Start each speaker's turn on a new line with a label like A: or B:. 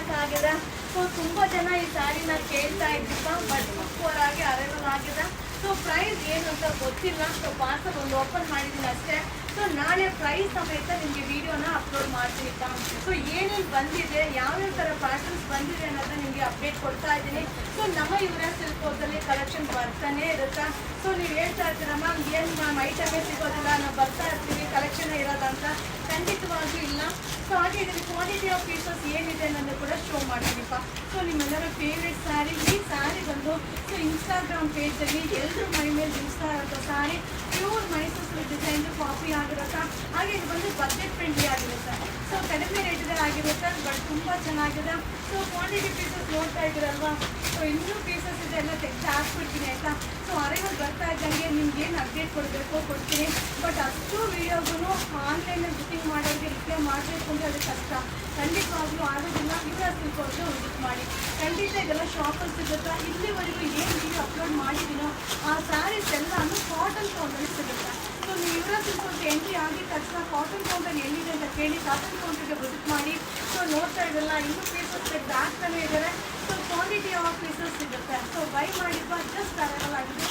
A: Pieces ಆಗಿದೆ. So ತುಂಬ ಜನ ಈ ಸ್ಯಾರಿನ ಕೇಳ್ತಾ ಇದ್ದೀಪ, ಬಟ್ ಸೂಪರ್ ಆಗಿ ಅರೈವಲ್ ಆಗಿದೆ. ಸೊ ಪ್ರೈಸ್ ಏನು ಅಂತ ಗೊತ್ತಿಲ್ಲ. ಸೊ ಪಾರ್ಸಲ್ ಒಂದು ಓಪನ್ ಮಾಡಿದ್ದೀನಿ ಅಷ್ಟೇ. ಸೊ ನಾಳೆ ಪ್ರೈಸ್ ಸಮೇತ ನಿಮಗೆ ವಿಡಿಯೋನ ಅಪ್ಲೋಡ್ ಮಾಡ್ತೀನಿ. ಸೊ ಏನೇನು ಬಂದಿದೆ, ಯಾವ್ಯಾವ ಥರ ಪ್ಯಾಟರ್ನ್ಸ್ ಬಂದಿದೆ ಅನ್ನೋದನ್ನ ನಿಮಗೆ ಅಪ್ಡೇಟ್ ಕೊಡ್ತಾ ಇದ್ದೀನಿ. ಸೊ ನಮ್ಮ ಯುವರಾಜ್ ಸಿಲ್ಕ್ ಹೌಸಲ್ಲಿ ಕಲೆಕ್ಷನ್ ಬರ್ತಾನೆ ಇರುತ್ತೆ. ಸೊ ನೀವು ಹೇಳ್ತಾ ಇರ್ತೀರಮ್ಮ ಏನು ಮ್ಯಾಮ್ ಐಟಮೇ ಸಿಗೋದಿಲ್ಲ, ನಾವು ಬರ್ತಾ ಇರ್ತೀವಿ ಕಲೆಕ್ಷನ್ ಇರೋದಂತ. ಖಂಡಿತವಾಗ್ಲೂ ಇಲ್ಲ. ಸೊ ಹಾಗೆ ಇದರಲ್ಲಿ ಕ್ವಾಲಿಟಿ ಆಫ್ ಪೀಸಸ್ ಏನಿದೆ ಅನ್ನೋದು ಕೂಡ ಶೋ ಮಾಡ್ತೀನಿಪ್ಪ. ಸೊ ನಿಮ್ಮೆಲ್ಲರ ಫೇವ್ರೇಟ್ ಸ್ಯಾರಿ, ಈ ಸ್ಯಾರಿ ಬಂದು ಸೊ ಇನ್ಸ್ಟಾಗ್ರಾಮ್ ಪೇಜಲ್ಲಿ ಎಲ್ಲರೂ ಮೈ ಮೇಲೆ ಇನ್ಸ್ಟಾ ಇರುತ್ತೆ sari. Pure Mysuru design copy ಆಗಿರುತ್ತೆ. ಹಾಗೆ ಇದು ಬಂದು ಬಜೆಟ್ ಫ್ರೆಂಡ್ಲಿ ಆಗಿರುತ್ತೆ. ಸೊ ಕಡಿಮೆ ರೇಟಿದೆ ಆಗಿರುತ್ತೆ, ಬಟ್ ತುಂಬ ಚೆನ್ನಾಗಿದೆ. ಸೊ ಕ್ವಾಂಟಿಟಿ ಪೀಸಸ್ ನೋಡ್ತಾ ಇದ್ದೀರಲ್ವಾ. ಸೊ ಇನ್ನೂ ಪೀಸಸ್ ಇದೆ, ಎಲ್ಲ ತೆಗೆದು ಹಾಕ್ಬಿಡ್ತೀನಿ ಆಯಿತಾ. ಸೊ ಅರೈವಲ್ ಬರ್ತಾ ಇದ್ದಂಗೆ ನಿಮ್ಗೆ ಏನು ಅಪ್ಡೇಟ್ ಕೊಡಬೇಕು ಕೊಡ್ತೀನಿ. ಬಟ್ ಅಷ್ಟು ವೀಡಿಯೋಗೂ ಆನ್ಲೈನಲ್ಲಿ ಬುಕ್ಕಿಂಗ್ ಮಾಡೋರಿಗೆ ರಿಪ್ಲೈ ಮಾಡಬೇಕು ಅಂದರೆ ಅದು ಕಷ್ಟ. ಖಂಡಿತವಾಗ್ಲೂ ಆಗೋದಿಲ್ಲ. ಯುವರಾಜ್ ಸಿಲ್ಕ್ ಹೌಸ್ಗೆ ವಿಸಿಟ್ ಮಾಡಿ. ಖಂಡಿತ ಇದೆಲ್ಲ ಶಾಪಲ್ಲಿ ಸಿಗುತ್ತೆ. ಇಲ್ಲಿವರೆಗೂ ಏನು ವೀಡಿಯೋ ಅಪ್ಲೋಡ್ ಮಾಡಿದ್ದೀನೋ ಆ ಸ್ಯಾರೀಸ್ ಎಲ್ಲನೂ ಕಾಟನ್ ಕೌಂಟಲ್ಲಿ ಸಿಗುತ್ತೆ. ಸೊ ನೀವು ಯುವರಾಜ್ ಸಿಲ್ಕ್ ಹೌಸ್ಗೆ ಎಂಟ್ರಿ ಆಗಿದ ತಕ್ಷಣ ಕಾಟನ್ ಕೌಂಟರ್ ಎಲ್ಲಿದೆ ಅಂತ ಕೇಳಿ ಕಾಟನ್ ಕೌಂಟರ್ಗೆ ವಿಸಿಟ್ ಮಾಡಿ. ಸೊ ನೋಡ್ತಾ ಇದ್ದಲ್ಲ ಇನ್ನೂ ಪೀಸಸ್ ತೆಗೆದು ಹಾಕ್ತಾನೆ ಇದ್ದಾರೆ. ಸೊ ಕ್ವಾಂಟಿಟಿ ಆಫ್ ಪೀಸಸ್ ಸಿಗುತ್ತೆ. ಸೊ ಬೈ ಮಾಡಿರುವ ಜಸ್ಟ್ ಅರೈವಲ್ ಆಗಿದೆ.